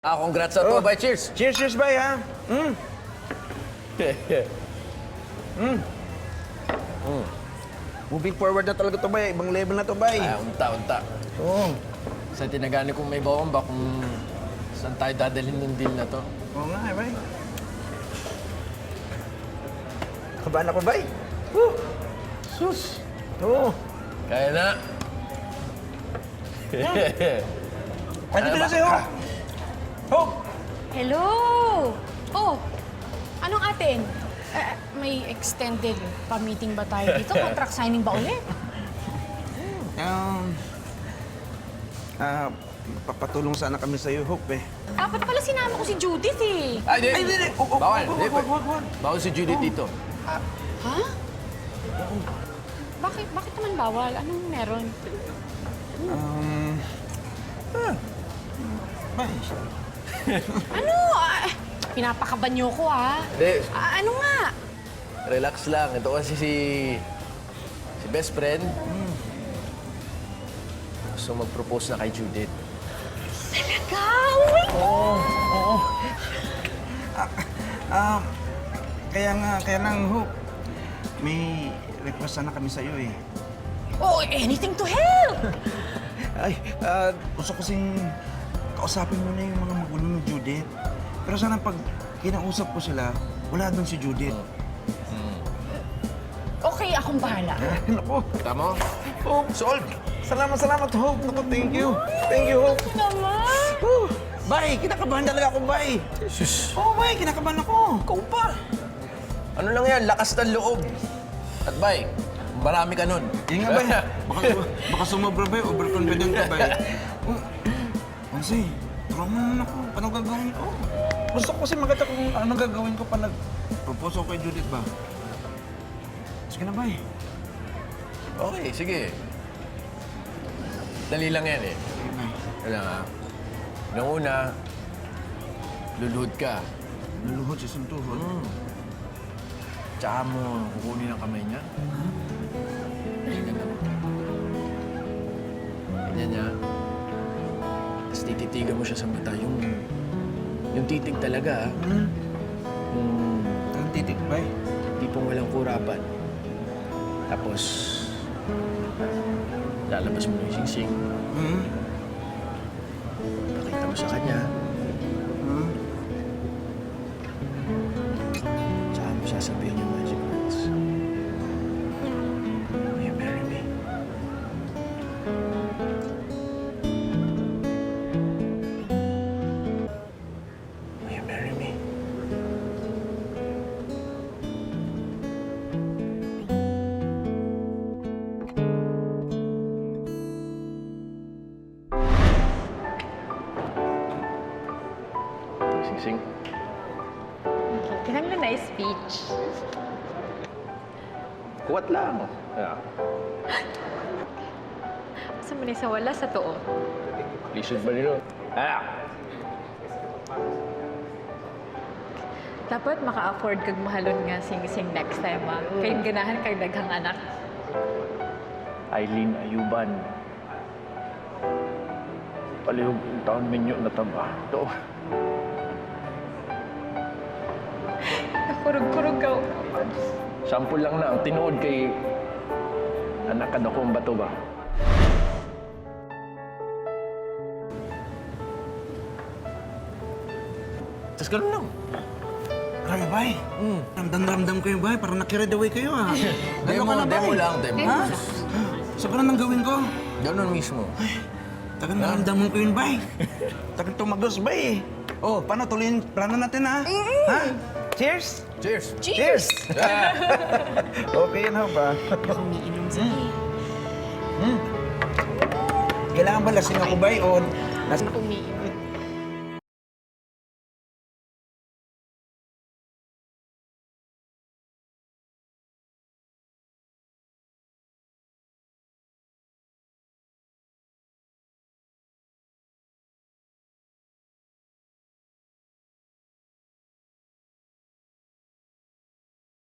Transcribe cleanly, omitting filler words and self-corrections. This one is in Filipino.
Congrats sa to, bay. Cheers! Cheers, cheers, bay, ha? Moving forward na talaga to, bay. Ibang level na to, bay. Unta. Oo. Sa tinagani kong may bawang ba kung saan tayo dadalhin ng deal na to. Oo nga, eh, bay. Kabahan ako, bay. Woo! Sus! Oo. Kaya na. Andito na sa'yo. Hope! Hello! Oh, anong atin? May extended pa-meeting ba tayo dito? Contract signing ba ulit? Papatulong sana kami sa'yo, Hope, eh. Dapat pala sinama ko si Judith eh. Ay, di. Ay, di. Bawal. Wag. Bawal si Judith dito. Ha? Bakit naman bawal? Anong meron? Bay. Ano? Pinapakaban niyo ko ah. Hindi. Ano nga? Relax lang. Ito kasi si best friend. Gusto mag-propose na kay Judith. Talaga? Oh my Kaya lang, Hope. May request sana kami sa'yo, eh. Oh, anything to help! Ay, gusto ko kasing kausapin mo na yung mga magulang ng Judith. Pero sana pag kinausap ko sila, wala doon si Judith. Okay, akong bahala. Naku, Tama? Hope. Solve! Salamat, Hope. Naku, thank you. Thank you, Hope. Naman! Bay, kinakabahan talaga ako, Bay. Sus! Oo, Bay, kinakabahan ako. Ikaw pa! Ano lang yan? Lakas ng loob. At bay, marami ka nun. Yun nga, Bay. Baka sumobra, Bay. Overconfident ka, Bay. Kasi, tulungan mo naman ako. Paano gagawin ko? Gusto ko kasi maganda kung ano gagawin ko pa nag-propose ako kay Judith ba? Sige na, Bay. Okay, sige. Dali lang yan eh. Sige, Bay. Kaya nga, nung una, luluhod ka. Luluhod sa suntuhod. Tsaka mo kukunin ang kamay niya. Ganyan lang. Ganyan niya. Tapos tititigan mo siya sa mata. Yung titig talaga, ah. Anong titik, Bay? Tipong walang kurapan. Tapos, lalabas mo na yung sing-sing. Pakita mo sa kanya. Tsaka mo sasabihin yung magic words. Will you marry me? Will you marry me? Sing-sing. Kinang na nice speech. Kuwat lang. Yeah. Sa man sa wala sa too. Lisod ba nilo? Dapat maka-afford kag mahalon nga sing-sing next time ah. Kayong ganahan kay daghang anak. Eileen Ayuban. Palihog yung taon minyo na taba. Ito. Nakurog-kurog ka. Sample lang na ang tinuod kay anak ka na kong bato ba? Tapos ganun lang. Grabe, Bay. Ramdam ko yung Bay. Parang nakiread away kayo, ha? Demo lang, demo. Ha? Sobrang nang gawin ko. Ganun mismo. Tagal naramdaman ko yun, Bay. Tagal tumagos, Bay. Oh, paano? Tuloyin plano natin, ha? Ha? Cheers! Cheers! Cheers! Okay yan, Hope, ha? Umiinom sige. Kailangan ba lasing ako, Bay? O Umiinom.